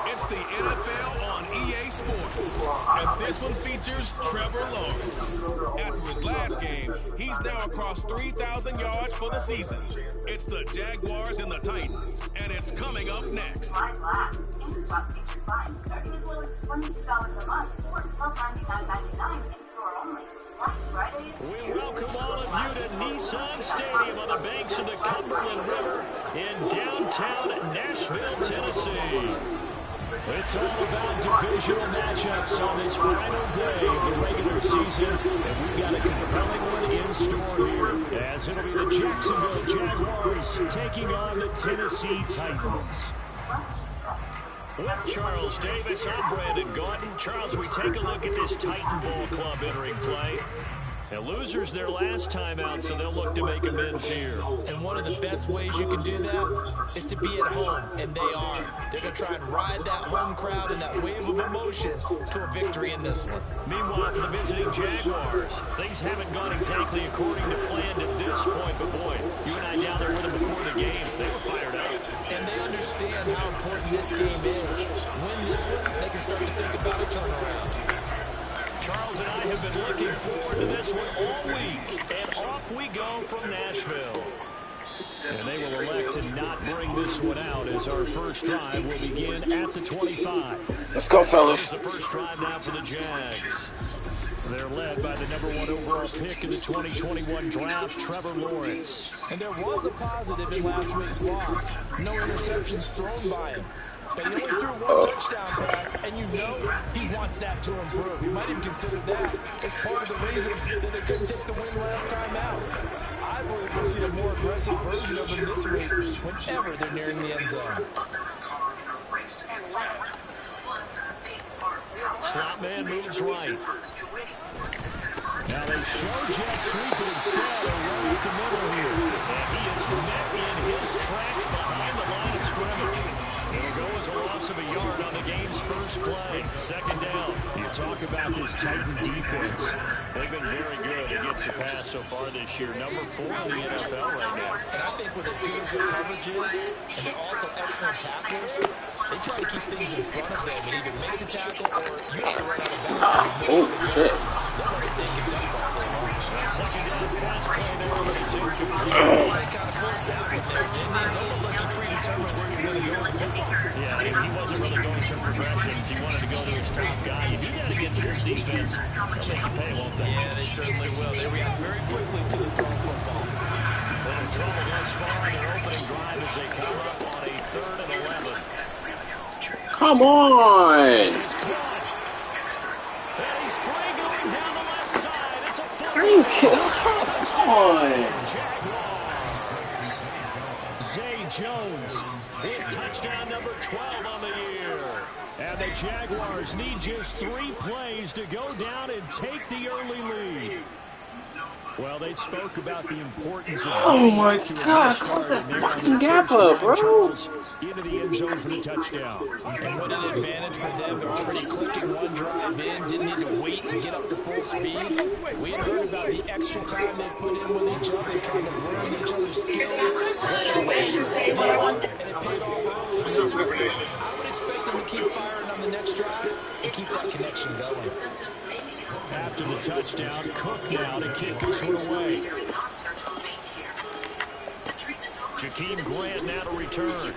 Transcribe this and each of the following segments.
It's the NFL on EA Sports, and this one features Trevor Lawrence. After his last game, he's now across 3,000 yards for the season. It's the Jaguars and the Titans, and it's coming up next. We welcome all of you to Nissan Stadium on the banks of the Cumberland River in downtown Nashville, Tennessee. It's all about divisional matchups on this final day of the regular season, and we've got a compelling one in store here, as it'll be the Jacksonville Jaguars taking on the Tennessee Titans. With Charles Davis, I'm Brandon Gordon. Charles, we take a look at this Titan Ball Club entering play. And losers their last time out, so they'll look to make amends here. And one of the best ways you can do that is to be at home, and they are. They're going to try and ride that home crowd and that wave of emotion to a victory in this one. Meanwhile, for the visiting Jaguars, things haven't gone exactly according to plan at this point, but boy, you and I down there with them before the game, they were fired up. And they understand how important this game is. Win this one, they can start to think about a turnaround. Charles and I have been looking forward to this one all week, and off we go from Nashville. And they will elect to not bring this one out as our first drive will begin at the 25. Let's go, fellas. This is the first drive now for the Jags. They're led by the #1 overall pick in the 2021 draft, Trevor Lawrence. And there was a positive in last week's loss. No interceptions thrown by him. But he only threw one touchdown pass, and you know he wants that to improve. You might even consider that as part of the reason that they couldn't take the win last time out. I believe we'll see a more aggressive version of him this week whenever they're nearing the end zone. Slot man moves right. Now they show jet sweep it instead, right up the middle here. And he is met in his tracks behind the line of scrimmage. It'll go as a loss of a yard on the game's first play. Second down. You talk about this Titan defense. They've been very good against the pass so far this year. #4 in the NFL right now. And I think with as good as their coverage is, and they're also excellent tacklers, they try to keep things in front of them and either make the tackle or you have to run out of bounds. Oh, shit. Second down pass play there over the 2. They kind of forced that one there, didn't he? It's almost like he predetermined where he was going to go with the football. Yeah, he wasn't really going through progressions. He wanted to go to his top guy. You do that against this defense, they'll make you pay, won't they? Yeah, they certainly will. They react very quickly to the thrown football. They're in trouble this far in their opening drive as they come up on a 3rd and 11. Come on! He's caught. And he's free going down the left side. It's a full Are you kidding? Come on! Jaguars. Zay Jones with touchdown number 12 on the year. And the Jaguars need just 3 plays to go down and take the early lead. Well, they spoke about the importance of... Oh my gosh, what's that fucking gap up, bro? Into the end zone for the touchdown. And what an advantage for them. They're already clicking one drive in, didn't need to wait to get up to full speed. We had heard about the extra time they put in with each other, trying to learn each other's skills. And it paid off early. So I would expect them to keep firing on the next drive and keep that connection going. After the touchdown, Cook now to kick this one away. Jakeem Grant now to return.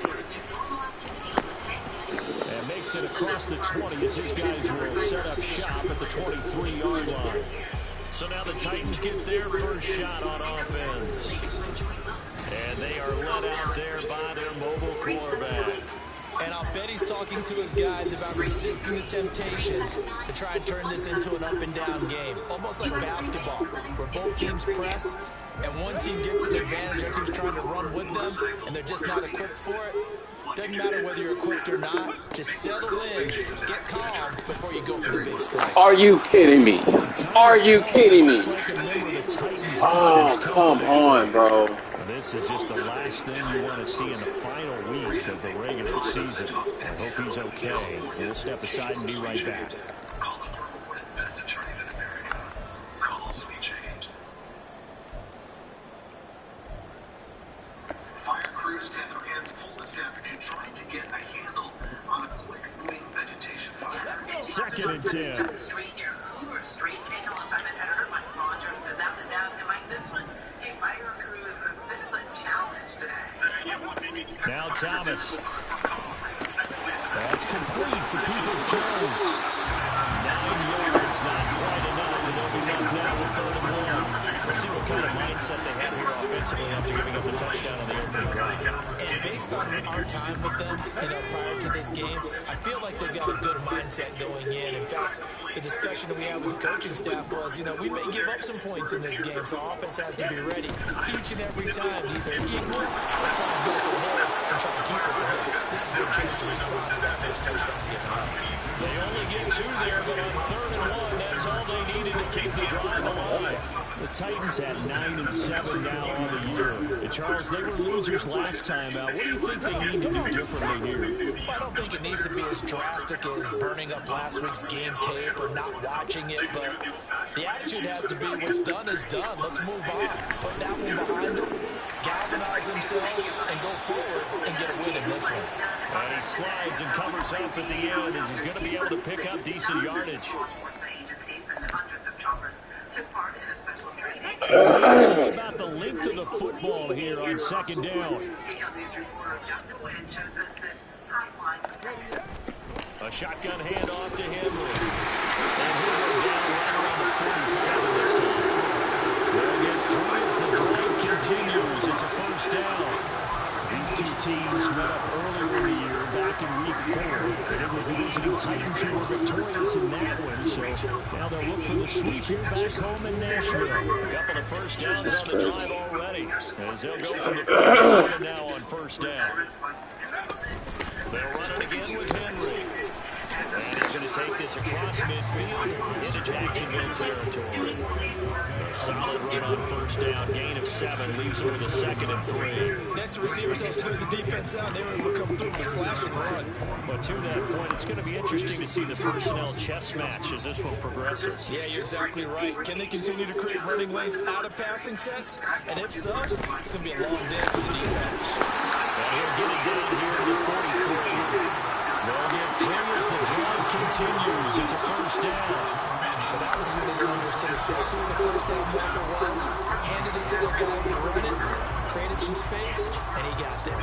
And makes it across the 20 as his guys will set up shop at the 23-yard line. So now the Titans get their first shot on offense. And they are led out there by their mobile quarterback. And I'll bet he's talking to his guys about resisting the temptation to try and turn this into an up-and-down game. Almost like basketball, where both teams press, and one team gets an advantage, other team's trying to run with them, and they're just not equipped for it. Doesn't matter whether you're equipped or not. Just settle in, get calm, before you go for the big strikes. Are you kidding me? Are you kidding me? Oh, come on, bro. This is just the last thing you want to see in the final week of the regular season. I hope he's okay. We'll step aside and be right back. Fire crews had their hands full this afternoon trying to get a handle on a quick-moving vegetation fire. Second and 10. Street near Hoover Street. KTEL assignment editor Mike Rogers is out to down. And Mike, this one, a fire crew is a bit of a challenge today. Now Thomas. That's complete to Peoples-Jones. 9 yards, not quite enough, and they'll be left now with 3rd and 1. Let's see what kind of mindset they have here offensively after giving up the touchdown on the opening drive. And based on our time with them, prior to this game, I feel like they've got a good mindset going in. In fact, the discussion that we had with the coaching staff was, we may give up some points in this game, so our offense has to be ready each and every time to either equal or try to get us ahead and try to keep us ahead. This is their chance to respond to that first touchdown given up. They only get 2 there, but on 3rd and 1, that's all they needed to keep the drive alive. The Titans at 9 and 7 now on the year. And Charles, they were losers last time out. What do you think they need to do differently here? I don't think it needs to be as drastic as burning up last week's game tape or not watching it, but the attitude has to be what's done is done. Let's move on. Put that one behind them, galvanize themselves, and go forward and get a win in this one. And he slides and covers up at the end as he's going to be able to pick up decent yardage. About the length of the football here on 2nd down. A shotgun handoff to Henry. And he'll go down right around the 47 this time. They'll get 3 as the drive continues. It's a 1st down. These two teams met up earlier in the year, back in week 4. And it was the visiting Titans who were victorious in that one. So now they'll look for the sweep here back home in Nashville. A couple of 1st downs on the drive already. As they'll go from the 47 now on 1st down. They'll run it again with Henry. And he's going to take this across midfield into Jacksonville territory. A solid run on 1st down, gain of 7, leaves him with a 2nd and 3. Next, the receivers have spread the defense out. They were able to come through with a slash and run. But to that point, it's going to be interesting to see the personnel chess match as this one progresses. Yeah, you're exactly right. Can they continue to create running lanes out of passing sets? And if so, it's going to be a long day for the defense. And he'll get it down here to the 43. They'll get 3 as the drive continues. It's a 1st down. But that was a unit that understood exactly what the 1st down marker was, handed it to the guy who could run it, created some space, and he got there.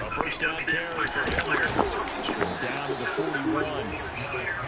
A 1st down carry for Henry. Down to the 41.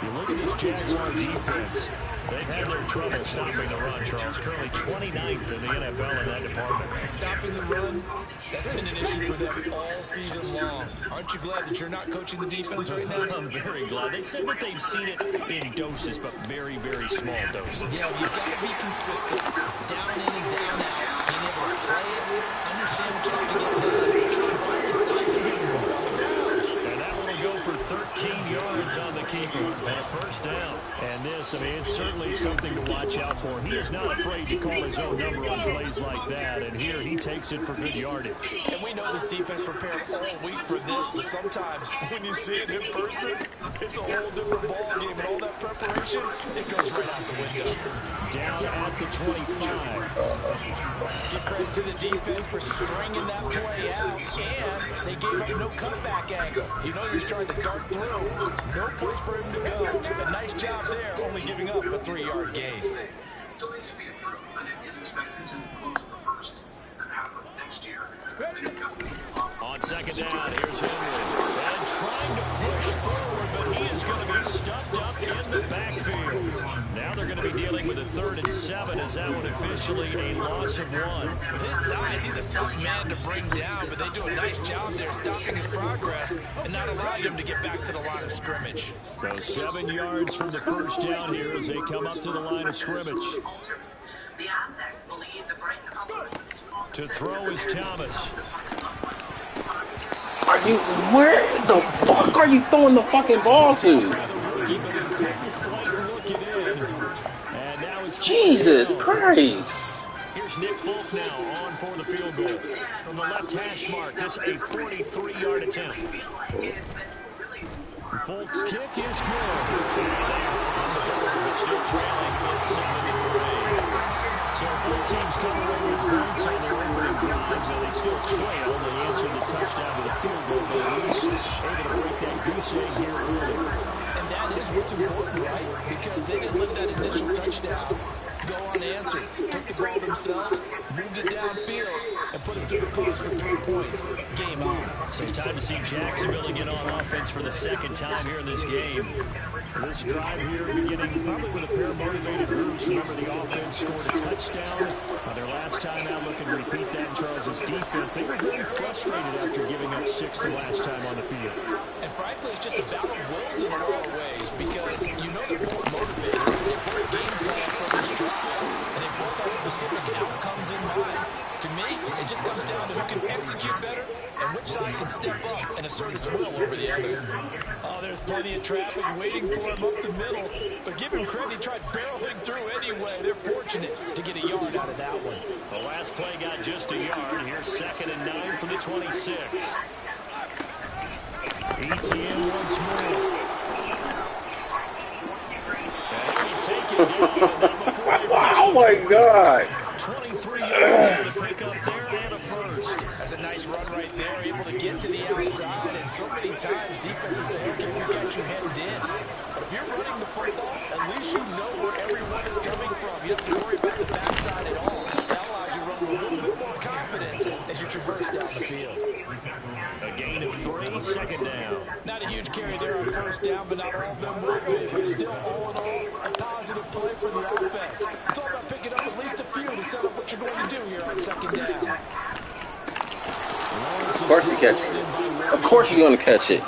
You look at this Jaguar defense. They've had their trouble stopping the run, Charles. Currently 29th in the NFL in that department. Stopping the run, that's been an issue for them all season long. Aren't you glad that you're not coaching the defense right now? I'm very glad. They said that they've seen it in doses, but very, very small doses. Yeah, you've got to be consistent. It's down in and down out. Being able to play it, understand what you have to get done. And finally stops and being put on the ground. And that one will go for 13 yards on the keeper and a 1st down. And this, it's certainly something to watch out for. He is not afraid to call his own number on plays like that. And here he takes it for good yardage. And we know this defense prepared all week for this, but sometimes when you see it in person, it's a whole different ball game. And all that preparation, it goes right out the window. Down at the 25. Give credit to the defense for stringing that play out, and they gave up no cutback angle. You know he's trying to dart through. No place for him to go. A nice job there, only giving up a 3-yard gain. Still needs to be improved, and it is expected to close the first half of next year. On 2nd down, here's Henry. And trying to push forward, but he is going to be stuffed up in the backfield. Now they're going to be dealing with a 3rd and 7 as that one officially a loss of 1. With his size, he's a tough man to bring down, but they do a nice job there stopping his progress and not allowing him to get back to the line of scrimmage. So 7 yards from the 1st down here as they come up to the line of scrimmage. To throw is Thomas. Where the fuck are you throwing the fucking ball to? Jesus Christ. Here's Nick Folk now on for the field goal. From the left hash mark, this a 43-yard attempt. Folk's kick is good. But still trailing with 7-3. So both teams come away with points on their opening drives, and they still trail. They answer the touchdown to the field goal, but at least able to break that goose egg here early. And that is what's important, right? Because they didn't let that initial touchdown go unanswered. Took the ball themselves, moved it downfield, and put it through the post for 3 points. Game on. So it's time to see Jacksonville get on offense for the second time here in this game. This drive here beginning probably with a pair of motivated groups. Remember, the offense scored a touchdown on their last time out. Looking to repeat that in Charles' defense. They were very frustrated after giving up 6 the last time on the field. And frankly, it's just a battle of wills in a lot of ways, because you know they're both motivated. They both game plan for this drive, and they both have specific outcomes in mind. To me, it just comes down to who can execute better and which side can step up and assert its will over the other. Oh, there's plenty of traffic waiting for him up the middle, but give him credit, he tried barreling through anyway. They're fortunate to get a yard out of that one. The last play got just a yard. Here's 2nd and 9 from the 26. ETN once more. Oh my God. 23 yards to pick up there and a first. That's a nice run right there, able to get to the outside, and so many times defenses say, okay, we got you hemmed in. But if you're running the football, at least you know where everyone is coming from. You don't have to worry about the backside at all. That allows you to run with a little bit more confidence as you traverse down the field. A gain of 3, 2nd down. Not a huge carry there on first down, but not all of them will be. But still, all in all, a positive play for the offense. It's all about picking up at least a few to set up what you're going to do here on 2nd down. Of course he catches it. Of course he's going to catch it.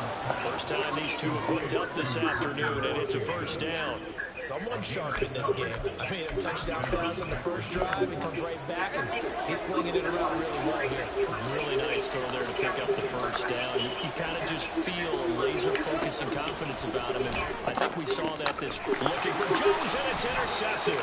First time these two have hooked up this afternoon, and it's a first down. Someone sharp in this game. I mean, a touchdown pass on the first drive, he comes right back, and he's flinging it around really well here. Really nice throw there to pick up the first down. You kind of just feel a laser focus and confidence about him, and I think we saw that this looking for Jones, and it's intercepted.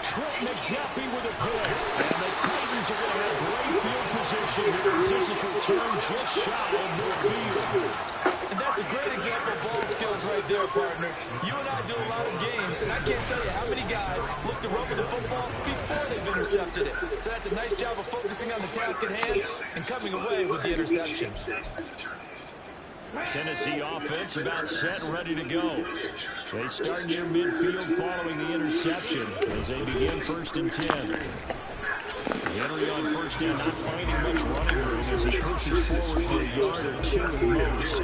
Trent McDuffie with a pick, and the Titans are going to have great field position here as this is returned just shy of midfield. And that's a great example of ball skills right there, partner. You and I do a lot of games, and I can't tell you how many guys look to run with the football before they've intercepted it. So that's a nice job of focusing on the task at hand and coming away with the interception. Tennessee offense about set and ready to go. They start near midfield following the interception as they begin 1st and 10. Henry on first down, not finding much running room as he pushes forward for a yard or 2 at most.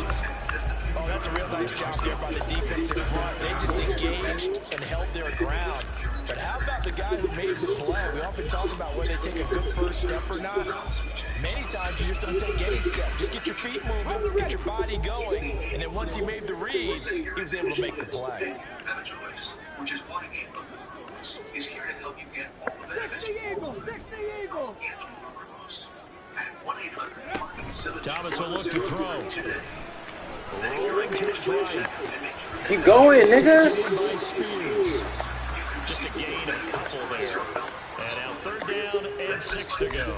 Oh, that's a real nice job there by the defensive front. They just engaged and held their ground. But how about the guy who made the play? We often talk about whether they take a good first step or not. Many times you just don't take any step. Just get your feet moving, get your body going, and then once he made the read, he was able to make the play. Better choice, which is why Anthem is here to help you get all the benefits you want. Thomas will look to throw. Rolling to his right. Keep going, nigga. Just a gain of a couple there. And now 3rd down and 6 to go.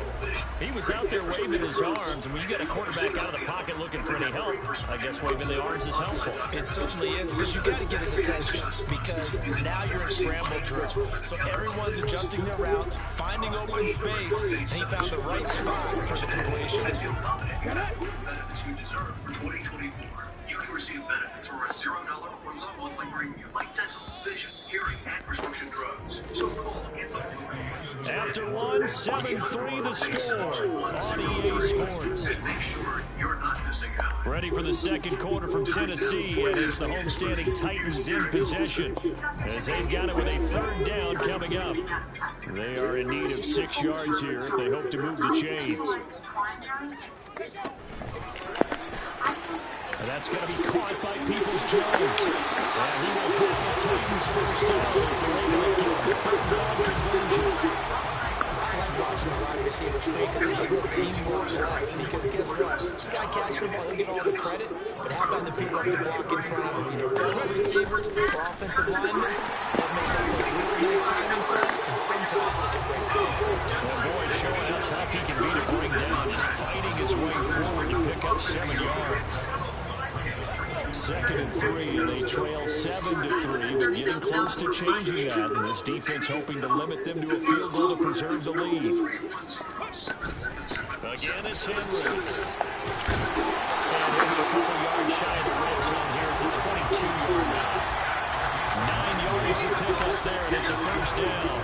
He was out there waving his arms, and when you get a quarterback out of the pocket looking for any help, I guess waving the arms is helpful. It certainly is, because you got to get his attention, because now you're in scramble drill. So everyone's adjusting their routes, finding open space, and he found the right spot for the completion. Benefits you deserve for 2024. You can receive benefits for a $0 or low monthly premium, like dental, vision, hearing, and prescription drugs. So call Anthem. After 1, 7-3 the score on EA Sports. Make sure you're not missing out. Ready for the second quarter from Tennessee, and it's the homestanding Titans in possession as they've got it with a 3rd down coming up. They are in need of 6 yards here if they hope to move the chains. And that's going to be caught by Peoples-Jones. And he will have the Titans first down as they're able to get the 3rd down conversion. I like watching the wide receiver frustrates me because it's a real teamwork play. Because guess what? The guy catching the ball, he'll get all the credit, but how about the people up to block in front of him? Either fellow receivers or offensive linemen. That makes that play a really nice timing play, and sometimes it can break the game. Well, boy, showing how tough he can be to bring down, just fighting his way forward to pick up 7 yards. 2nd and 3, and they trail 7-3, but getting close to changing that. And this defense hoping to limit them to a field goal to preserve the lead. Again, it's Henry. And he'll be a couple yards shy of the red zone here at the 22-yard line. 9 yards to pick up there, and it's a first down.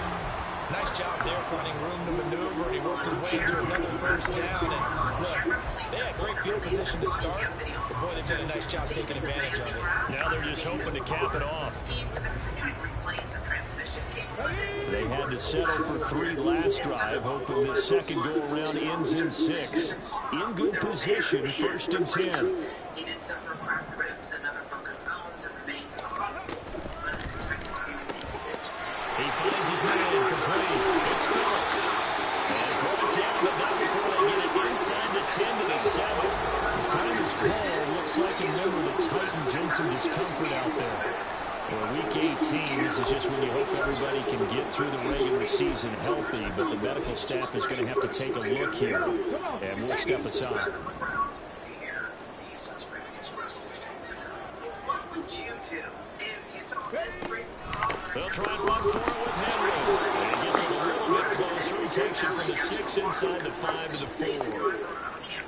Nice job there finding room to maneuver, and he worked his way into another first down. And look, they had great field position to start, but boy, they've done a nice job taking advantage of it. Now they're just hoping to cap it off. They had to settle for 3 last drive, hoping this second go-around ends in 6. In good position, 1st and 10. He did suffer cracked ribs and other broken bones and remains in the hospital. But is expected to be released just He finds his man complete. It's Phillips. And brought down, but not before they get it inside the 10 to the 7. The time is called. Looks like a member of the Titans in some discomfort out there. For Week 18, this is just when you hope everybody can get through the regular season healthy, but the medical staff is going to have to take a look here, and we'll step aside. What would you do if you saw Pittsburgh? They'll try and run for it with Henry. And he gets it a little bit closer. He takes it from the 6 inside the 5 to the 4.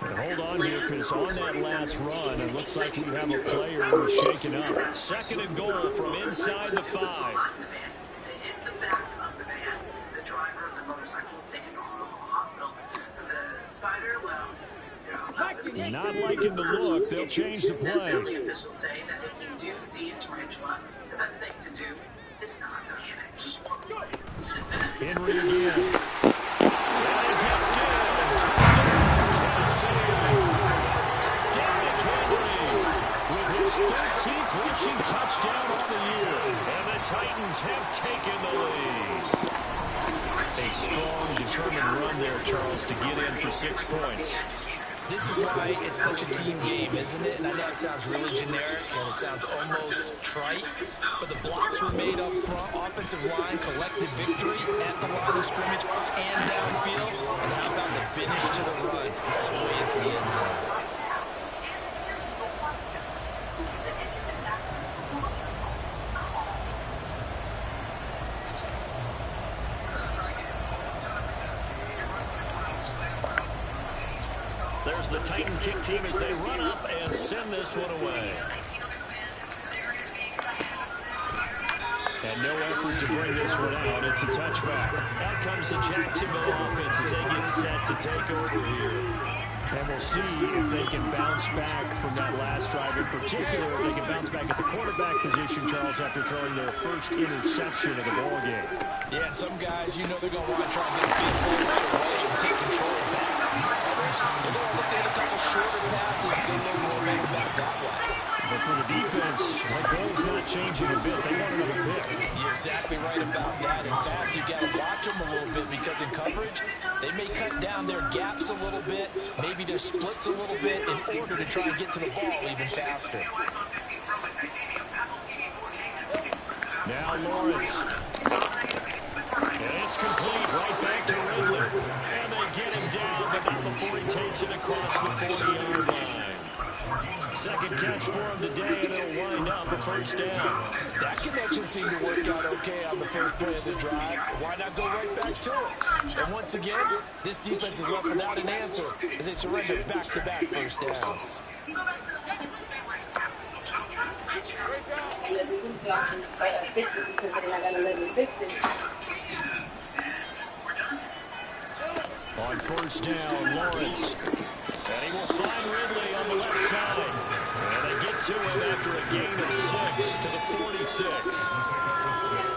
And hold on here, because on that last run, it looks like we have a player who's shaken up. 2nd and goal from inside the 5. To hit the back of the van, the driver of the motorcycle was taken to a local hospital. The spider, well, not liking the look. They'll change the play. Building officials say that if you do see a tarantula, the best thing to do is not to panic. Just walk away. Henry again. And he gets it. Touchdown, Tennessee. Derrick Henry with his 13th rushing touchdown on the year. And the Titans have taken the lead. A strong, determined run there, Charles, to get in for 6 points. This is why it's such a team game, isn't it? And I know it sounds really generic and it sounds almost trite, but the blocks were made up front, offensive line, collected victory at the line of scrimmage and downfield. And how about the finish to the run all the way into the end zone? There's the Titan kick team as they run up and send this one away. And no effort to bring this one out. It's a touchback. Out comes the Jacksonville offense as they get set to take over here. And we'll see if they can bounce back from that last drive. In particular, if they can bounce back at the quarterback position, Charles, after throwing their first interception of the ball game. Yeah, and some guys, you know they're going to want to try and get a field goal right away and take control back. Others, they're going to look at a couple shorter passes, get a little more ready back that way. But for the defense, that goal's not changing a bit. They want another pick. You're exactly right about that. In fact, you got to watch them a little bit because in coverage, they may cut down their gaps a little bit, maybe their splits a little bit in order to try and get to the ball even faster. Now Lawrence. And it's complete right back to Ridley. And they get him down, but not before he takes it across the 40-yard line. Second catch for him today, and it'll wind up a first down. That connection seemed to work out okay on the first play of the drive. Why not go right back to it? And once again, this defense is left without an answer as they surrender back-to-back first downs. On first down, Lawrence. And he will find Ridley on the left side. And they get to him after a gain of 6 to the 46.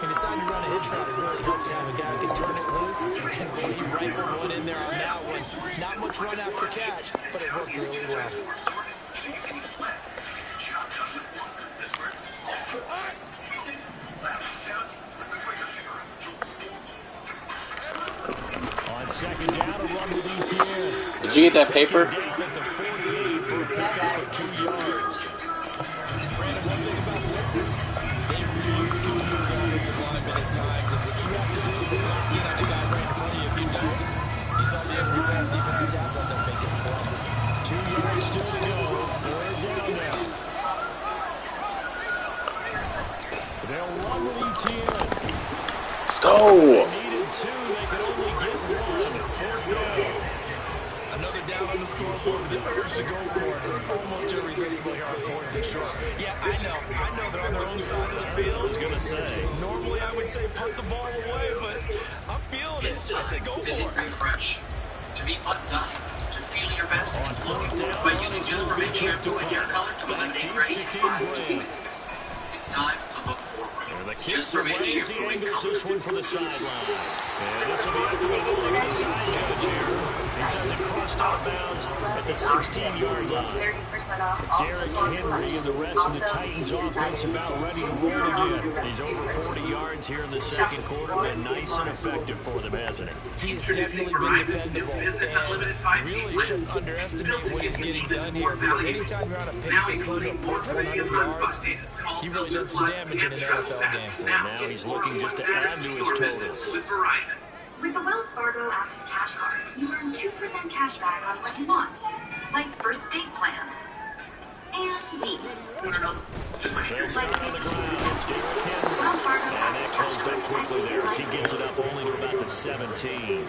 He decided to run a hitch route. It really helped to have a guy who can turn it loose. And boy, he rifled one in there on that one. Not much run after catch, but it worked really well. On second down, a run with ETN. Did you get that paper? Down at the 48 for a pickup of 2 yards. Brandon, one thing about blitzes, they really confuse offensive linemen at times, and what you have to do is not get on the guy right in front of you. If you don't, you saw the end result, defensive tackle end up making a play. 2 yards still to go, 4th down now. They'll run with ETN. Let's go. They needed 2, they could only get 1. 4th down. Another down on the scoreboard, but the urge to go for it is almost irresistible here on 4th and short. Yeah, I know they're on their own side of the field. I was going to say. Normally I would say punt the ball away, but I'm feeling it. I say go for it. Refresh. To be undone. To feel your best. On 4th down, By using just permit shampoo and hair color to eliminate gray in 5 easy minutes. It's time to look forward. The kick away as he angles this one for the sideline. And this will be up for the ruling of the side judge here. He says it crossed out of bounds at the 16-yard line. Derrick Henry and the rest of the Titans offense about ready to roll again. He's over 40 yards here in the second quarter. Been nice and effective for them, hasn't he? He's definitely been dependable, and really shouldn't underestimate what he's getting done here, because anytime you're on a pace that's going to approach 100 yards, you've really done some damage in an NFL game. Well, now he's looking just to add to his totals. With the Wells Fargo Active Cash Card, you earn 2% cash back on what you want, like first date plans. And me. They'll start on the ground. It's Derrick Henry. And that closed up quickly there as he gets it up only to about the 17.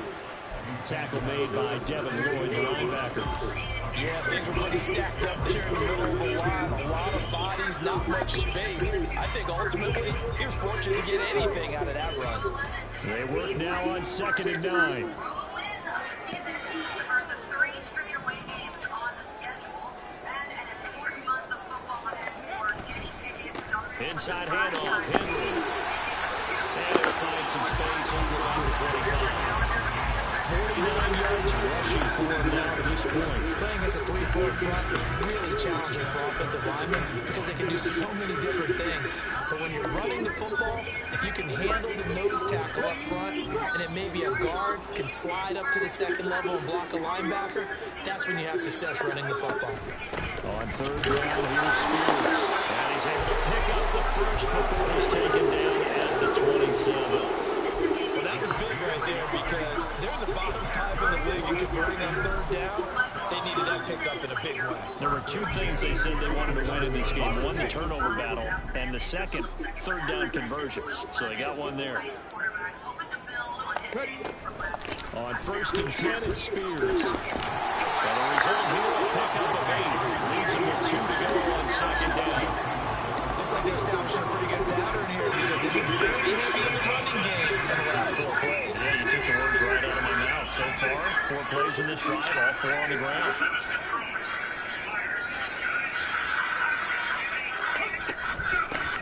Tackle made by Devin Lloyd, the linebacker. Yeah, things were pretty stacked up there in the middle of the line. A lot of bodies, not much space. I think ultimately he was fortunate to get anything out of that run. They work now on 2nd and 9. Inside handoff, Henry. And they'll find some space over around the 25. 49 yards rushing for him now to this point. Playing as a 3-4 front is really challenging for offensive linemen because they can do so many different things. But when you're running the football, if you can handle the nose tackle up front, and it may be a guard, can slide up to the second level and block a linebacker, that's when you have success running the football. On 3rd down, here's Spears. And he's able to pick up the first before he's taken down at the 27. Well, that was big right there because they're the bottom 5 in the league, and converting on 3rd down, they needed that pickup in a big way. There were 2 things they said they wanted to win in this game. One, the turnover battle, and the second, 3rd down conversions. So they got one there. On 1st and 10, it's Spears. And the result here, a pickup of 8. Leaves him with 2 to go on 2nd down. Looks like they're establishing a pretty good pattern here because they've been very heavy in the running game in the last 4 plays. Yeah, you took the words right out of my mouth. So far, 4 plays in this drive, all 4 on the ground.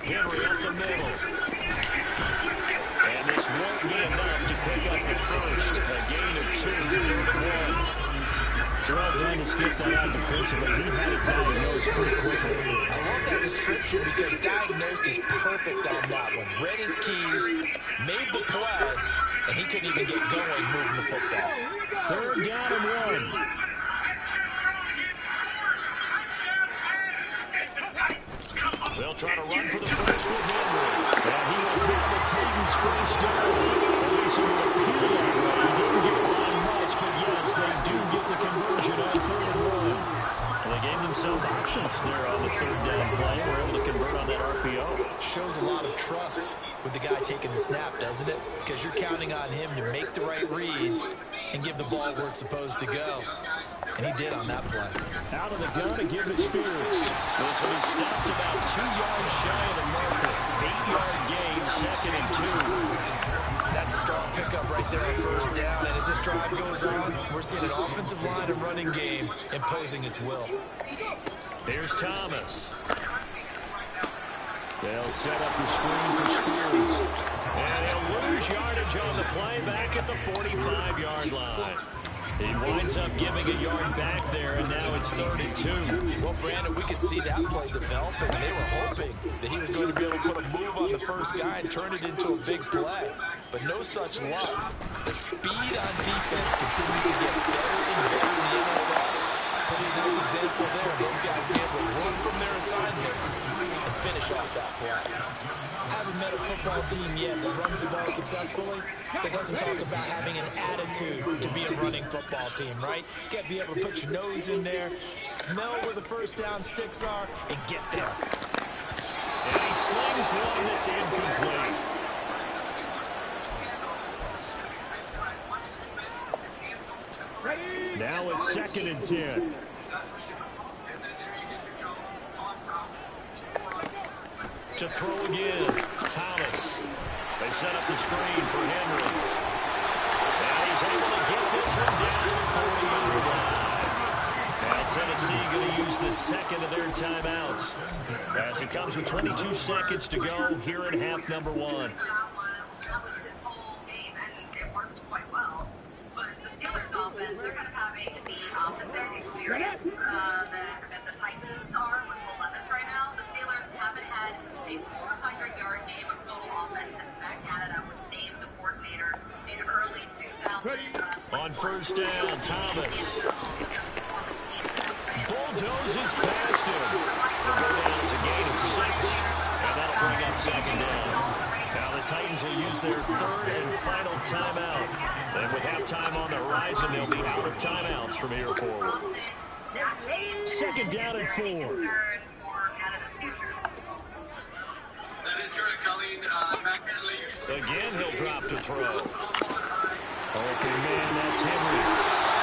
Henry up the middle. And this won't be enough to pick up the first. A gain of 2, 3rd and 1. Well done to sniff that out defensively. He had it diagnosed pretty quickly. I love that description because diagnosed is perfect on that one. Read his keys, made the play, and he couldn't even get going moving the football. 3rd down and 1. They'll try to run for the first with Henry. And he will get the Titans first down. At least it would appear that way. He didn't get by much, but yes, they do get the conversion on 3rd and 1. Well, they gave themselves options there on the 3rd down play. We're able to convert on that RPO. Shows a lot of trust with the guy taking the snap, doesn't it? Because you're counting on him to make the right reads and give the ball where it's supposed to go. And he did on that play. Out of the gun to give to Spears. This one is stopped about 2 yards shy of the marker. 8-yard gain, 2nd and 2. That's a strong pickup right there on 1st down. And as this drive goes on, we're seeing an offensive line and running game imposing its will. Here's Thomas. They'll set up the screen for Spears. And he'll lose yardage on the play back at the 45-yard line. He winds up giving a yard back there, and now it's 3rd and 2. Well, Brandon, we could see that play developing. They were hoping that he was going to be able to put a move on the first guy and turn it into a big play. But no such luck. The speed on defense continues to get better and better in the NFL. Pretty nice example there. Those guys be able to run from their assignments and finish off that play. I haven't met a football team yet that runs the ball successfully that doesn't talk about having an attitude to be a running football team, right? You got to be able to put your nose in there, smell where the first down sticks are, and get there. And he slings one that's incomplete. Now a 2nd and 10. To throw again, Thomas. They set up the screen for Henry. And he's able to get this one down to the 40-yard line. Now Tennessee going to use the second of their timeouts as it comes with 22 seconds to go here in half number 1. That was his whole game, and it worked quite well. But the Steelers offense, they're kind of having the opposite experience that the Titans are with Will Levis right now. The Steelers haven't had a 400-yard game of total offense since Matt Canada was named the coordinator in early 2000. On first down, Thomas bulldozes past him. The goal down is a gain of 6, and that'll bring up 2nd down. Now the Titans will use their 3rd and final timeout. And with halftime on the horizon, they'll be out of timeouts from here forward. 2nd down and 4. Again, he'll drop to throw. Open man, that's Henry.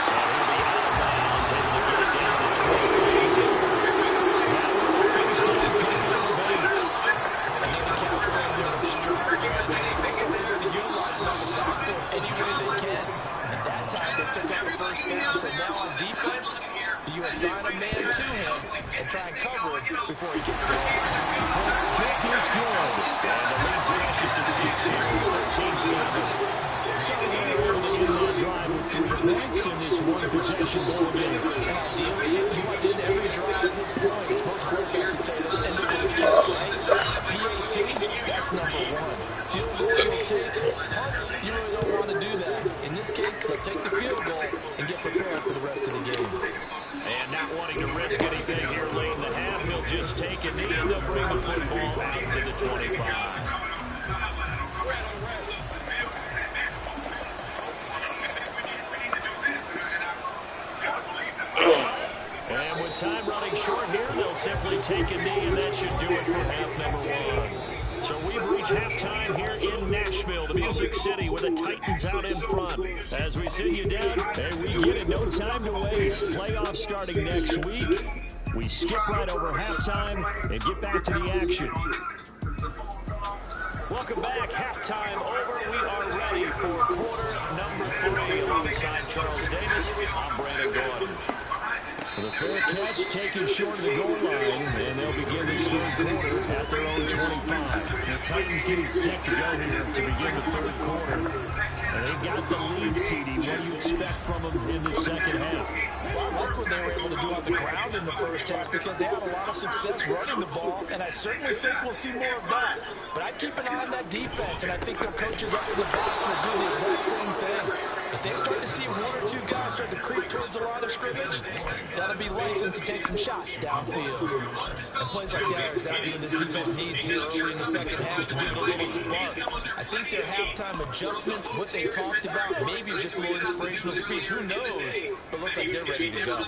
And he'll be out of bounds, able to get it down to 23. Now with the first down, picking up 8. Another catch for him. This driver again. Looks like they're going to utilize him on the backfield any way they can. And that time they pick up the first down. So now on defense, you assign a man to him and try and cover it before he gets going. Flex kick is good. And the lead stretches to 6 here. It's 13-7. So they're able to end that drive with 3 points in this one-possession ball game. And ideally, you want to end every drive with points. Most quarterbacks would tell us end it with a kick, right? PAT, that's number 1. Field goal, you'll take it. Punts, you really don't want to do that. In this case, they'll take the field goal and get prepared for the rest of the game. And not wanting to risk anything here late in the half, he'll just take a knee and they'll bring the football out to the 25. And with time running short here, they'll simply take a knee, and that should do it for half number 1. So we've reached halftime here in Nashville, the Music City, with the Titans out in front. As we sit you down, and we get it, no time to waste. Playoffs starting next week. We skip right over halftime and get back to the action. Welcome back. Halftime over. We are ready for quarter number 3. Alongside Charles Davis, I'm Brandon Gordon. The fair catch taken short of the goal line, and they'll begin this 3rd quarter at their own 25. The Titans getting set to go here to begin the 3rd quarter. And they got the lead, CD. What do you expect from them in the second half? Well, I like what they were able to do on the ground in the first half because they had a lot of success running the ball, and I certainly think we'll see more of that. But I'd keep an eye on that defense, and I think their coaches up in the box will do the exact same thing. If they start to see 1 or 2 guys start to creep towards the line of scrimmage, that'll be licensed to take some shots downfield. And plays like that are exactly what this defense needs here early in the second half to give it a little spark. I think their halftime adjustments, what they talked about, maybe just a little inspirational speech. Who knows? But looks like they're ready to go.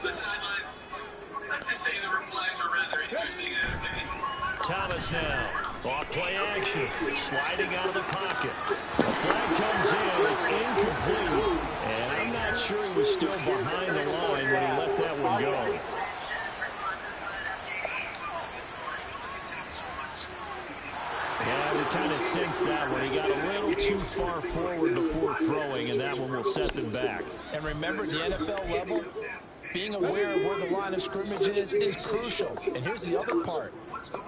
Thomas now. Off play action. Sliding out of the pocket. The flag comes in. It's incomplete. And I'm not sure he was still behind the line when he let that one go. Yeah, we kind of sensed that one. He got a little too far forward before throwing, and that one will set them back. And remember, the NFL level, being aware of where the line of scrimmage is crucial. And here's the other part.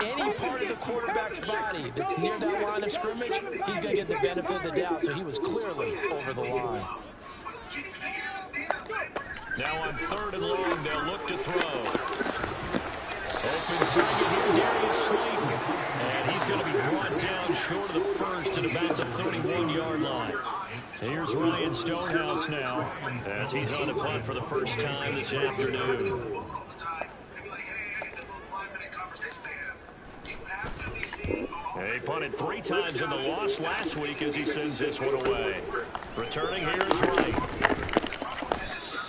Any part of the quarterback's body that's near that line of scrimmage, he's going to get the benefit of the doubt. So he was clearly over the line. Now on 3rd and long, they'll look to throw. Open target here, Darius Slayton. And he's going to be brought down short of the first at about the 31-yard line. Here's Ryan Stonehouse now as he's on the punt for the first time this afternoon. He punted 3 times in the loss last week as he sends this one away. Returning here is Wright.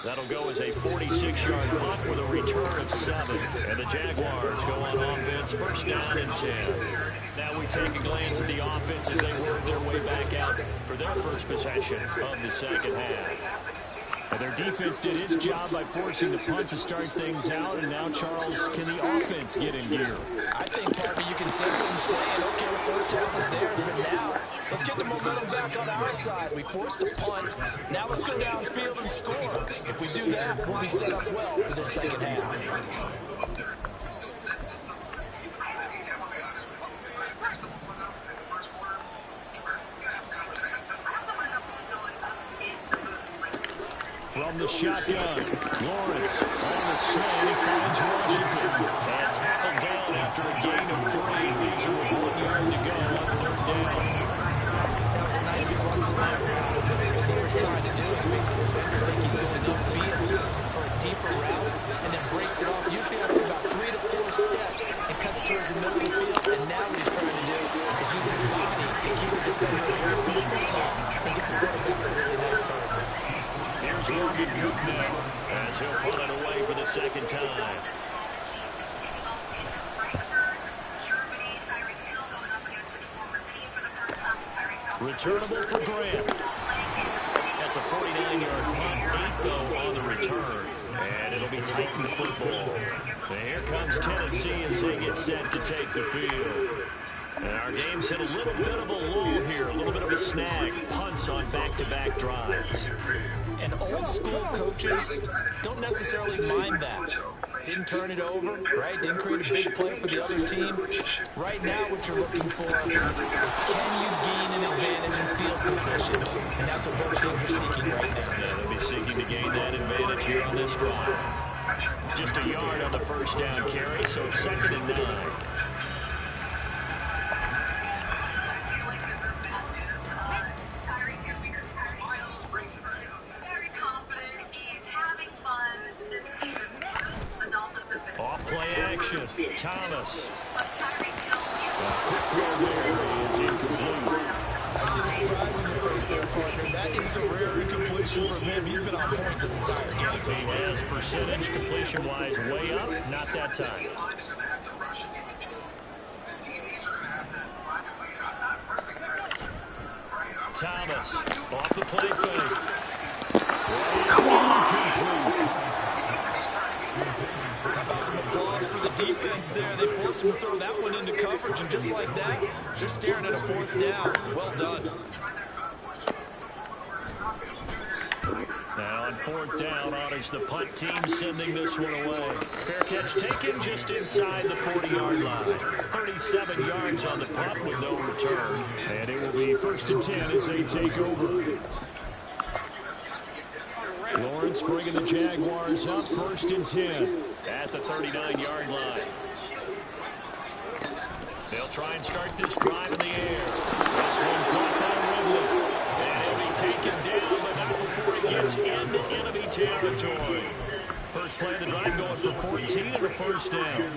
That'll go as a 46-yard punt with a return of 7. And the Jaguars go on offense, 1st down and 10. Now we take a glance at the offense as they work their way back out for their first possession of the second half. And their defense did its job by forcing the punt to start things out. And now, Charles, can the offense get in gear? I think, partner, you can sense them saying, okay, the first half was theirs, but now let's get the momentum back on our side. We forced a punt. Now let's go downfield and score. If we do that, we'll be set up well for the second half. From the shotgun, Lawrence on the slant. He finds Washington. And tackled down after a gain of 3. Leaves him with 1 yard to go on 3rd down. That was a nice run slant route. What the receiver's trying to do is make the defender think he's going upfield for a deeper route and then breaks it off. Usually after about 3 to 4 steps and cuts towards the middle of the field. And now what he's trying to do is use his body to keep the defender away from the football and get the quarterback a really nice target. Here's Logan Cook now as he'll punt it away for the second time. Returnable for Graham. That's a 49-yard punt, 8 though on the return. And it'll be Titan football. And here comes Tennessee as they get set to take the field. And our game's hit a little bit of a lull here, a little bit of a snag. Punts on back-to-back drives. And old school coaches don't necessarily mind that. Didn't turn it over, right? Didn't create a big play for the other team. Right now what you're looking for is can you gain an advantage in field position? And that's what both teams are seeking right now. Yeah, they'll be seeking to gain that advantage here on this drive. Just a yard on the first down carry, so it's 2nd and 9. Thomas. Quick throw there is incomplete. I see the surprise in your face there, partner. That is a rare incompletion from him. He's been on point this entire game. He has percentage completion-wise way up. Not that time. Thomas off the play fake. Come on. How about some applause for the defense there? They forced him to throw that one into coverage, and just like that, they're staring at a 4th down. Well done. Now on 4th down, honors the punt team sending this one away. Fair catch taken just inside the 40-yard line. 37 yards on the punt with no return. And it will be 1st and 10 as they take over. Lawrence bringing the Jaguars up 1st and 10 at the 39-yard line. They'll try and start this drive in the air. This one caught by Ridley. And he'll be taken down, but not before he gets into enemy territory. First play of the drive going for 14 and a 1st down.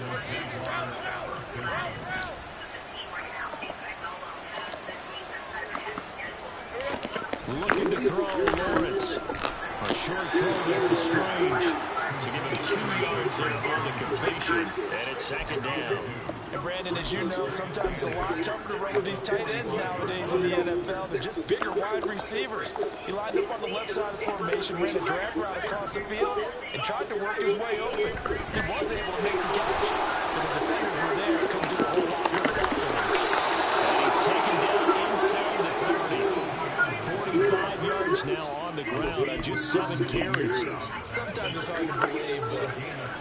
Looking to throw Lawrence. A short throw there to Strange to give him 2 yards there on the completion, and it's 2nd down. And Brandon, as you know, sometimes it's a lot tougher to run with these tight ends nowadays in the NFL than just bigger wide receivers. He lined up on the left side of the formation, ran a drag route across the field, and tried to work his way open. He was able to make the catch, but the defenders were there, couldn't do a whole lot with it afterwards. And he's taken down inside the 30. 45 yards now on the ground on just 7 carries. Sometimes it's hard to believe, but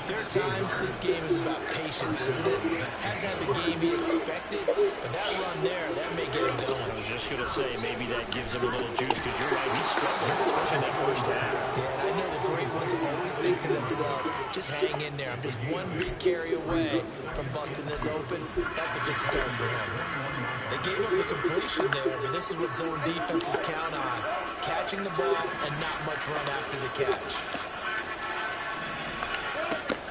there are times this game is about patience, isn't it? Hasn't had the game he expected, but that run there, that may get him going. I was just going to say, maybe that gives him a little juice, because you're right, he's struggling, especially in that first half. Yeah, and I know the great ones always think to themselves, just hang in there. I'm just one big carry away from busting this open. That's a good start for him. They gave up the completion there, but this is what zone defenses count on. Catching the ball and not much run after the catch.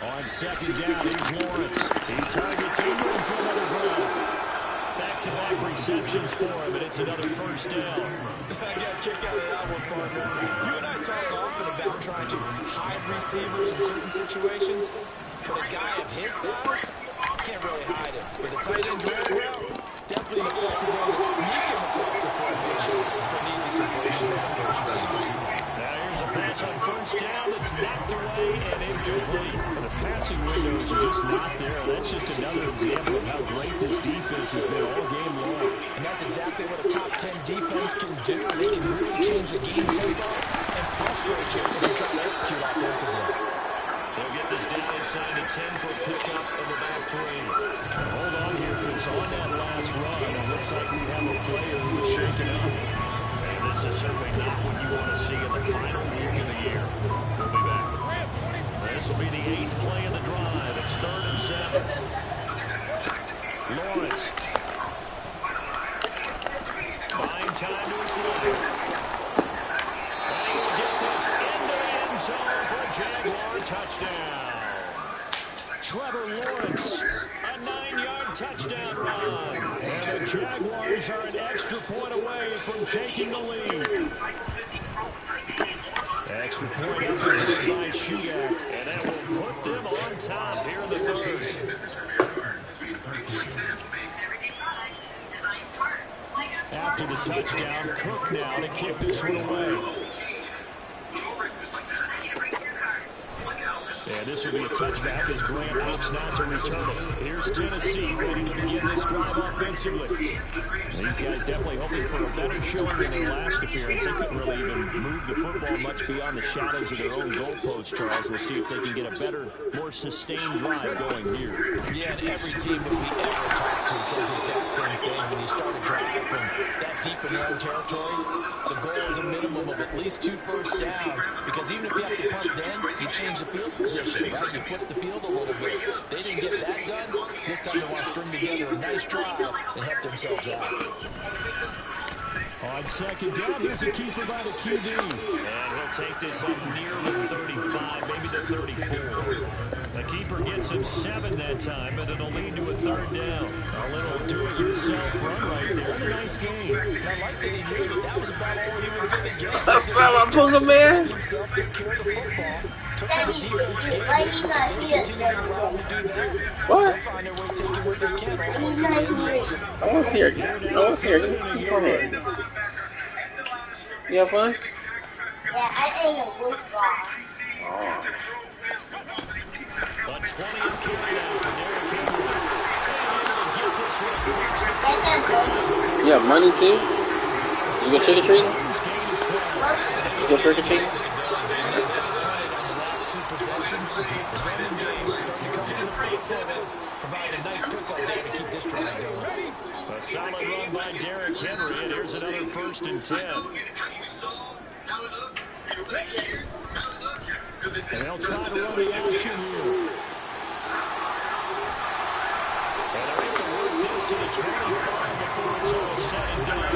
On second down, here's Lawrence. He targets Ingram for another grab. Back-to-back receptions for him, and it's another first down. I got a kick out of that one, partner. You and I talk often about trying to hide receivers in certain situations, but a guy of his size can't really hide him. With a tight end drag route, definitely an effective way to sneak him across the formation for an easy completion on the first down. Now here's a pass on first down that's knocked away and incomplete. The passing windows are just not there. That's just another example of how great this defense has been all game long. And that's exactly what a top 10 defense can do. They can really change the game tempo and frustrate you as you try to execute offensively. They'll get this down inside the 10 for a pickup of about 3. Hold on here, because on that last run, it looks like we have a player who is shaken up. And this is certainly not what you want to see in the final week of the year. We'll be back. This will be the 8th play of the drive. It's 3rd and 7. Lawrence. Buying time to his left. And he will get this into the end zone for a Jaguar touchdown. Trevor Lawrence, a 9-yard touchdown run. And the Jaguars are an extra point away from taking the lead. Extra point effort by Shootout, and that will put them on top here in the 3rd. After the touchdown, Cook now to kick this one away. And this will be a touchback as Grant opts not to return it. Here's Tennessee ready to begin this drive offensively. These guys definitely hoping for a better showing than their last appearance. They couldn't really even move the football much beyond the shadows of their own goalpost, Charles. We'll see if they can get a better, more sustained drive going here. Yeah, and every team that we ever talk to says the exact same thing. When you start a drive from that deep in their own territory, the goal is a minimum of at least 2 first downs, because even if you have to punt then, you change the field position, right? You flip the field a little bit. They didn't get that done. This time they want to string together a nice drive and help themselves out. On second down, here's a keeper by the QB. And he'll take this up near the 35, maybe the 34. The keeper gets him 7 that time, but it'll lead to a 3rd down. A little do-it-yourself run right there. A nice game. And I like that he knew that was about all he was going to get. That's how I pull him, man. Himself took care of the football. Took the defense game. What? Find their way taking what they can. I was here. Come here. You have fun? Yeah, I ate a wood ball. Oh. The 20th carry out, and Derrick Henry. Get this one across the You have money too? You go trick-or-treating? You go trick-or-treating? A solid run by Derrick Henry, and here's another 1st and 10. And they'll try to run the action here. And they're able to work this to the 25 before it's all said and done.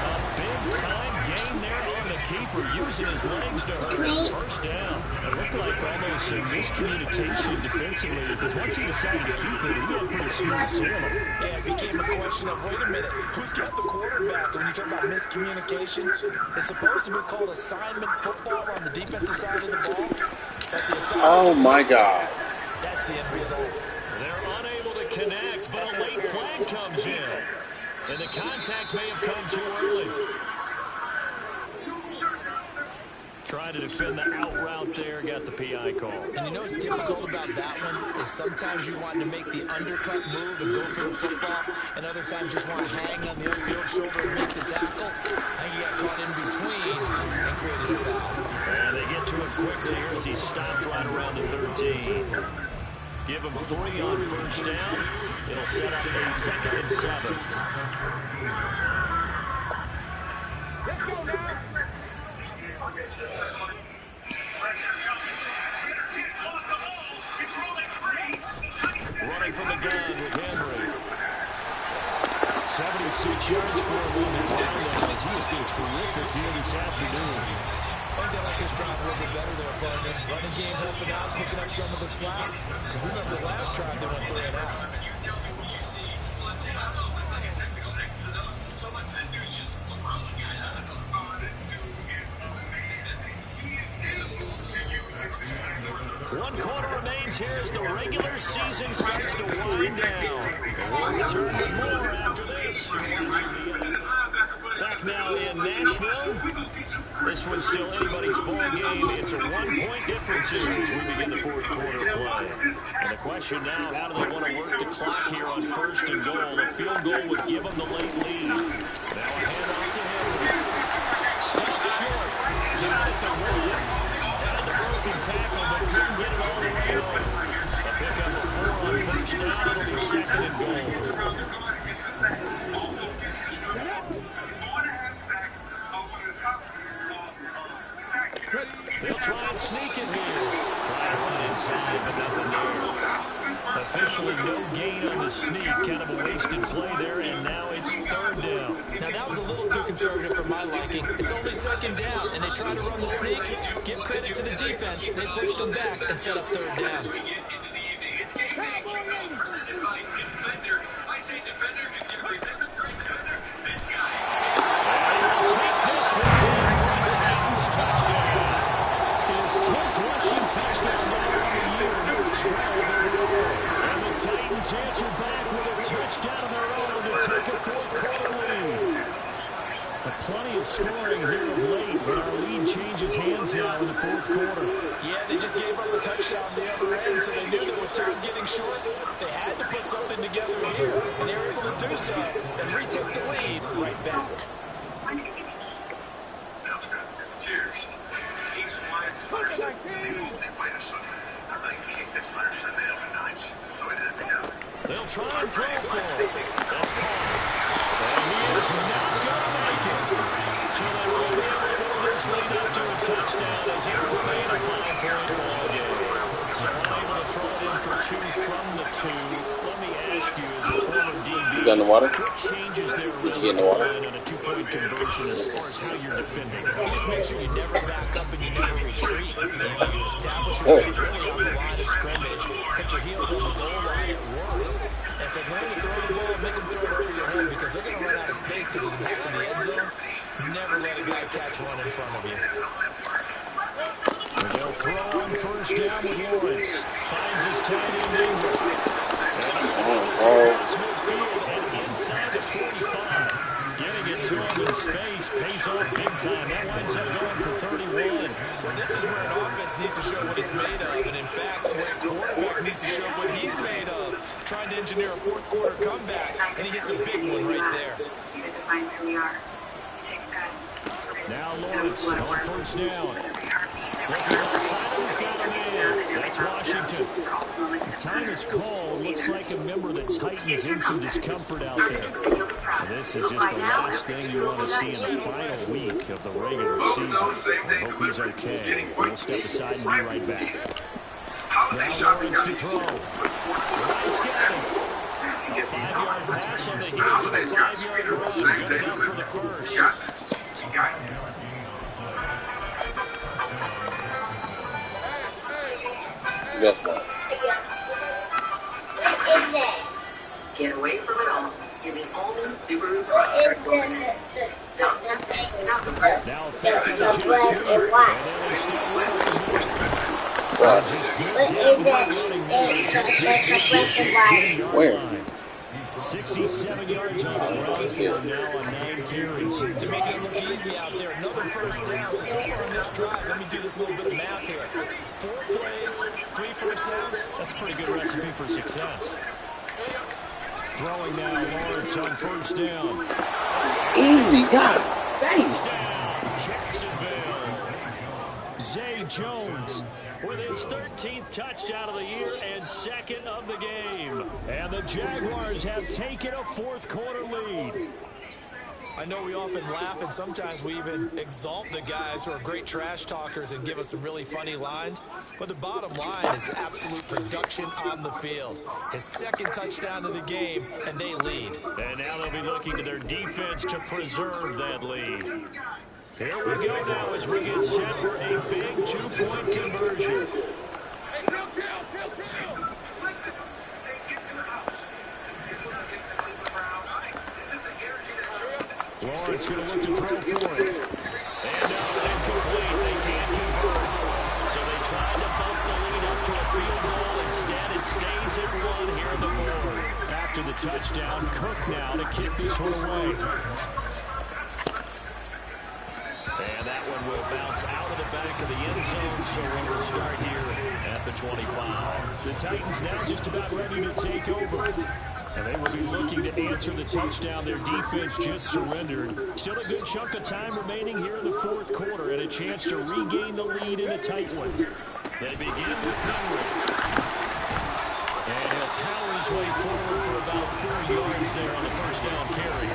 A big-time gain there on the keeper, using his legs to hurt. 1st down. It looked like almost a miscommunication defensively, because once he decided to keep it, he had pretty smooth sailing. Yeah, it became a question of, wait a minute, who's got the quarterback? And when you talk about miscommunication, it's supposed to be called assignment football on the defensive side of the ball. But the Oh my God. That's the end result. They're unable to connect, but a late flag comes in. And the contact may have come too early. Trying to defend the out route there, got the PI call. And you know what's difficult about that one is sometimes you want to make the undercut move and go for the football, and other times you just want to hang on the upfield shoulder and make the tackle. And you got caught in between and created a foul. And they get to it quickly here as he stopped right around the 13. Give him 3 on 1st down. It'll set up a 2nd and 7. Let's go now. 76 yards for him on the ground now as he has been terrific here this afternoon. I think they like this drive a little bit better there, partner. Running game helping out, picking up some of the slack. Because remember, last drive they went 3 and out. One quarter remains here as the regular season starts to wind down. We'll return with more after this. Back now in Nashville. This one's still anybody's ball game. It's a 1-point difference here as we begin the fourth quarter play. And the question now, how do they want to work the clock here on 1st and goal? A field goal would give them the late lead. Now a handoff to Henry. Stopped short. Down at the 1. Broken tackle, but couldn't get it all the way over. A pickup of 4 on 1st down. It'll be 2nd and goal. They'll try and sneak it here. Try to run inside, but nothing there. Officially no gain on the sneak. Kind of a wasted play there, and now it's 3rd down. Now that was a little too conservative for my liking. It's only 2nd down, and they try to run the sneak. Give credit to the defense. They pushed them back and set up 3rd down. Titans answer back with a touchdown of their own to take a 4th quarter lead. But plenty of scoring here of late, but our lead changes hands now in the 4th quarter. Yeah, they just gave up a touchdown on the other end, so they knew that with time getting short, they had to put something together here, and they were able to do so and retake the lead right back. Cheers. Kings Wines Slutters. They might have something. I think King this Slutter Sunday overnight. They'll try and throw for it. That's caught. And he is not going to make it. So they will be able to hold this lead up to a touchdown as it will remain a 5-point ball game. So unable to throw it in for 2 from the 2. Let me ask you, as a former DB, You got in the water? what changes their In the water? rhythm in a 2-point conversion as far as how you're defending? You just make sure you never back up and you never retreat. You establish yourself really on the line of scrimmage. Put your heels on the goal line at worst. If they're going to throw the ball, make them throw it over your head because they're going to run out of space because of the back of the end zone. Never let a guy catch one in front of you. And they'll throw on 1st down with Lawrence. Finds his tight end Ingram. And midfield and inside the 45. Getting it to him in space pays off big time. That winds up going for 31. Well, this is where an offense needs to show what it's made of. And in fact, where a quarterback needs to show what he's made of. Trying to engineer a 4th quarter comeback. And he hits a big one right there. It defines who we are. It takes guidance. Now Lawrence on 1st down. Looking outside, he's got a man. That's Washington. The time is called. Looks like a member of the Titans in some discomfort out there. This is just the last thing you want to see in the final week of the regular season. I hope he's okay. We'll step aside and be right back. Now Lawrence to throw. Lawrence got him. A 5-yard pass on the heels of a 5-yard run. Good enough for the first. Guess not. Get away from it all in the all-new Subaru Crosstrek Wilderness. Don't just take it out the road. Now 4th and 2 and then they still with the Where? 67 yards on the ground for him now on 9 carries. They're making it look easy out there. Another 1st down. So far on this drive, let me do this little bit of math here. 4 plays, 3 1st downs. That's a pretty good recipe for success. Throwing now, Lawrence on 1st down. Easy, God. Touchdown, Jacksonville. Zay Jones with his 13th touchdown of the year and 2nd of the game. And the Jaguars have taken a 4th quarter lead. I know we often laugh, and sometimes we even exalt the guys who are great trash talkers and give us some really funny lines. But the bottom line is absolute production on the field. His second touchdown of the game, and they lead. And now they'll be looking to their defense to preserve that lead. Here we go now as we get set for a big 2-point conversion. Lawrence going to look to throw for it. And no, incomplete. They can't convert. So they tried to bump the lead up to a field goal. Instead, it stays at 1 here in the fourth. After the touchdown, Cook now to kick this one away. And that one will bounce out of the back of the end zone, so we will start here at the 25. The Titans now just about ready to take over. And they will be looking to answer the touchdown their defense just surrendered. Still a good chunk of time remaining here in the fourth quarter and a chance to regain the lead in a tight one. They begin with Henry. And he'll power his way forward for about 4 yards there on the first down carry.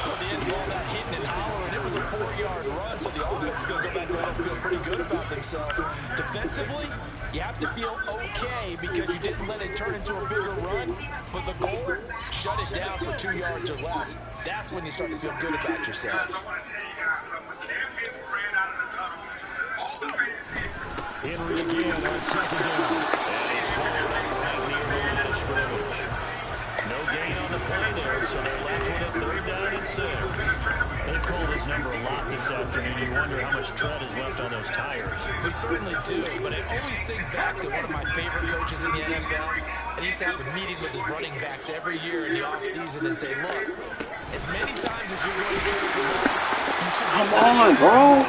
Well, the end of all that hitting and hollering, it was a 4-yard run, so the offense is going to go back home and feel pretty good about themselves. Defensively, you have to feel okay because you didn't let it turn into a bigger run, but the goal, shut it down for 2 yards or less. That's when you start to feel good about yourselves. Henry again on second down. And he's swallowed up right near the line of scrimmage. No gain on the play there, so they're left with a 3rd down and 6. They've called his number a lot this afternoon. You wonder how much tread is left on those tires. We certainly do, but I always think back to one of my favorite coaches in the NFL, and he used to have a meeting with his running backs every year in the offseason and say, look, as many times as you're going to carry the ball, you should come on, bro.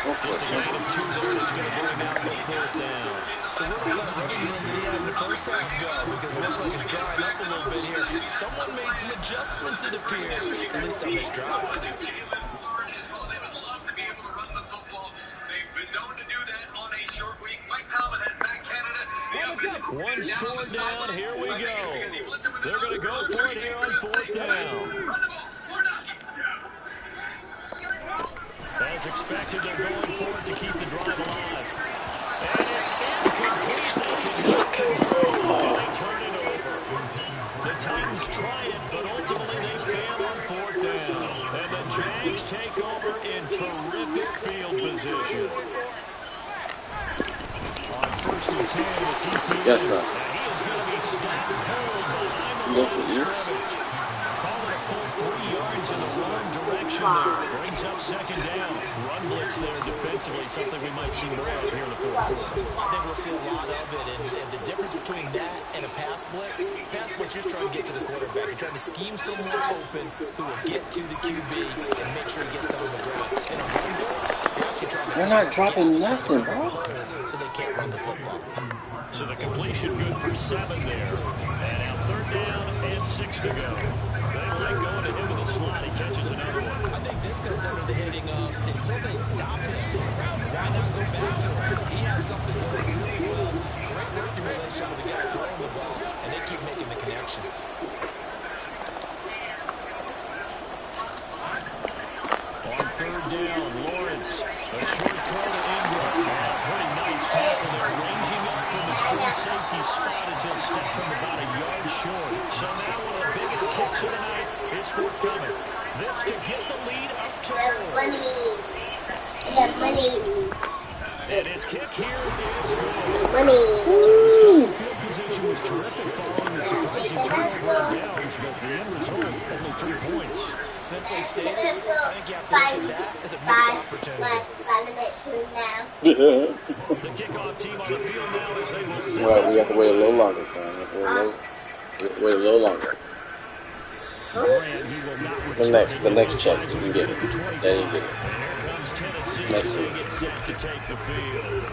Just a gain of 2 there. It's going to bring out the 4th down. So we're going to let running room that he had in the first half go, because it looks like it's drying up a little bit here. Someone made some adjustments, it appears, at least on this drive. One score down, here we go. They're going to go for it here on 4th down. As expected, they're going for it to keep the drive alive. And it's incomplete. And they turn it over. The Titans try it, but ultimately they fail on 4th down. And the Jags take over in terrific field position. On 1st and 10, the TT. Yes, sir. And he is going to be stopped cold behind the Yes, line of sir. scrimmage. Call it a full 3 yards in the wrong direction there. Brings up 2nd down. Run blitz there defensively, something we might see more of here in the fourth quarter. I think we'll see a lot of it, and the difference between that and a pass blitz just trying to get to the quarterback. You're trying to scheme someone open who will get to the QB and make sure he gets on the ground. In a run blitz, you're actually trying to... They're not dropping nothing, bro. So they can't run the football. So the completion good for 7 there. And now 3rd down and 6 to go. They let go into him in the slot. He catches another one. I think this comes under the heading of, until they stop him, why not go back to him? He has something going really well. Great working relationship with the guy throwing the ball, and they keep making the connection. On 3rd down, Lawrence. A short throw to Ingram. And a pretty nice tackle there. Ranging up from his free safety spot as he'll step him about a yard short. So now one of the biggest kicks of the night is forthcoming. This to get the lead up to 4. And his kick here is good. So the starting field position was terrific following the surprising turnover of downs, but the end result, only 3 points. Simply stated, I think you have to look at that as a missed opportunity. The kickoff team on the field now as they will sit. Well, we have to wait a little longer, son. We have to wait a little longer. The next check, you can get it. There you get it. Next one. Get set to take the field.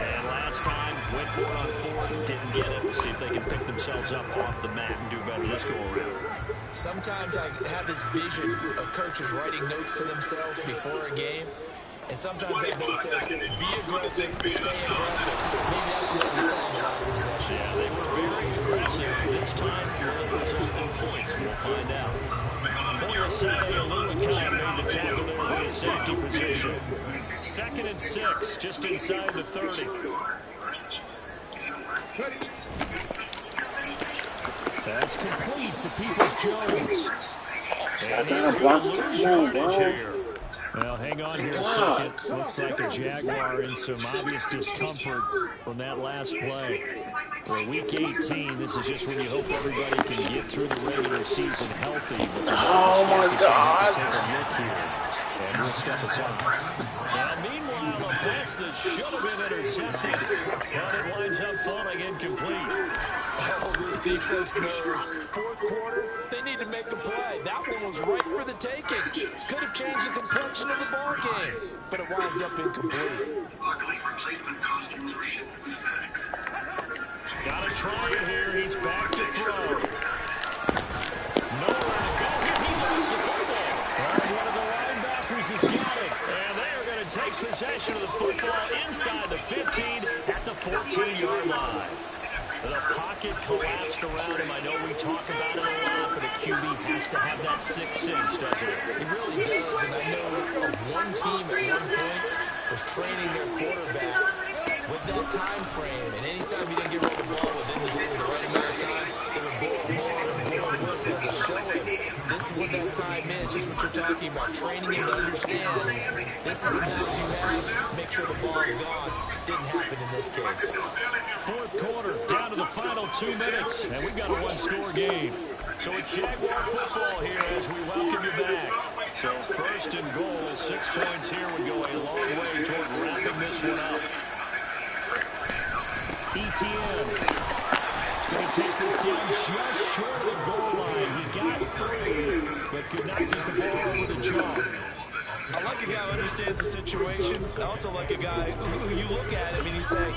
And last time, went for it on 4th, didn't get it. We'll see if they can pick themselves up off the mat and do better this go around. Sometimes I have this vision of coaches writing notes to themselves before a game. And sometimes that note says, be aggressive, stay aggressive. Maybe that's what we saw in the last possession. Yeah, they were very aggressive. This time, will it result in points? We'll find out. For the Saturday, Aluakine made the tackle there in his safety position. 2nd and 6, just inside the 30. That's complete to Peoples-Jones. And there's going to lose yardage here. Well, hang on here a second. Looks like the Jaguar in some obvious discomfort from that last play. For Week 18, this is just when you hope everybody can get through the regular season healthy. But oh my God! Take a look here, and we'll step aside. Now, meanwhile, a pass that should have been intercepted, but it winds up falling incomplete. Oh, this defense knows. 4th quarter, they need to make a play. That one was right for the taking. Could have changed the complexion of the ball game, but it winds up incomplete. Luckily, replacement costumes were shipped with FedEx. Got to try it here. He's back to throw. Nowhere to go. He lost the football. And one of the linebackers has got it. And they are going to take possession of the football inside the 15 at the 14-yard line. The pocket collapsed around him. I know we talk about it a lot, but a QB has to have that 6th sense, doesn't it? It really does, and I know of one team at one point was training their quarterback with that time frame, and anytime he didn't get rid of the ball within the right amount of time, they would blow a horn and blow a whistle to show him this is what that time is, just what you're talking about, training him to understand this is the knowledge you have, make sure the ball's gone. Didn't happen in this case. 4th quarter, down to the final 2 minutes, and we've got a one-score game. So it's Jaguar football here as we welcome you back. So 1st and goal, 6 points here would go a long way toward wrapping this one up. ETN going to take this down just short of the goal line. He got 3, but could not get the ball over the jump. I like a guy who understands the situation. I also like a guy who you look at him and you say,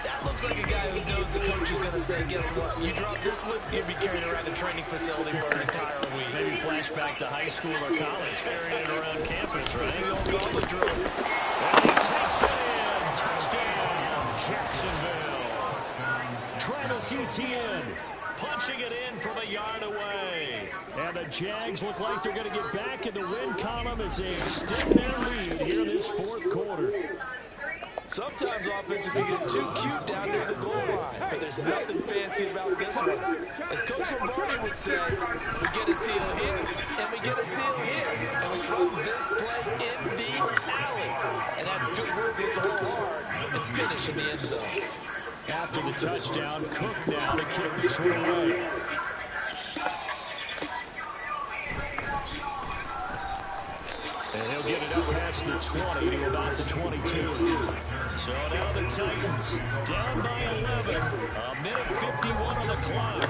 that looks like a guy who knows the coach is going to say, guess what? You drop this one, you'll be carrying around the training facility for an entire week. Maybe flashback to high school or college, carrying it around campus, right? He'll go the drill. And he takes it in. Touchdown, Jacksonville. Travis Etienne punching it in from a yard away. And the Jags look like they're going to get back in the win column as they extend their lead here in this 4th quarter. Sometimes offenses can get too cute down near the goal line, but there's nothing fancy about this one. As Coach Lombardi would say, we get a seal here, and we get a seal here, and we run this play in the alley. And that's good work with the whole hard and finish in the end zone. After the touchdown, Cook now to kick this one away. And he'll get it up past the 20 to about the 22. So now the Titans down by 11. A minute 51 on the clock.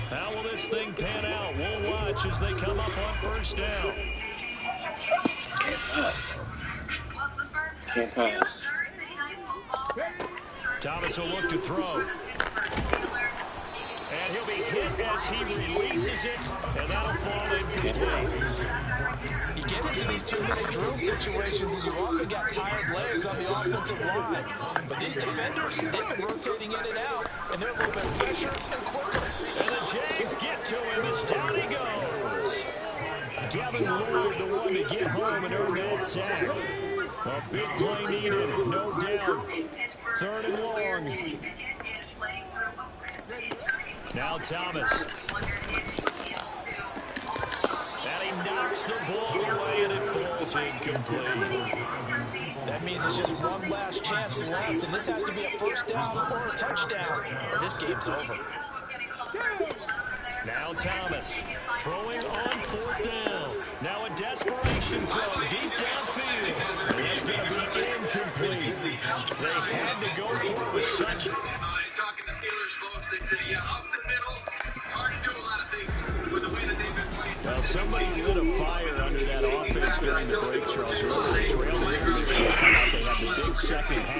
How will this thing pan out? We'll watch as they come up on 1st down. Can't pass. Thomas will look to throw. And he'll be hit as he releases it, and that'll fall incomplete. You get into these 2-minute drill situations, and you've often got tired legs on the offensive line. But these defenders, they've been rotating in and out, and they're a little bit fresher and quicker. And the Jags get to him as down he goes. Devin Lloyd, the one to get home and earn that sack. A big play needed, no doubt. 3rd and long. Now Thomas. And he knocks the ball away, and it falls incomplete. That means there's just one last chance left, and this has to be a 1st down or a touchdown, or this game's over. Now Thomas throwing on 4th down. Now a desperation throw deep downfield. And that's going to be incomplete. They had to go for it with such... Talking to Steelers folks, they say, yeah, up the middle. It's hard to do a lot of things with the way that they've been playing. Well, somebody lit a fire under that offense during the break, Charles. They trailed it. They had the big second half.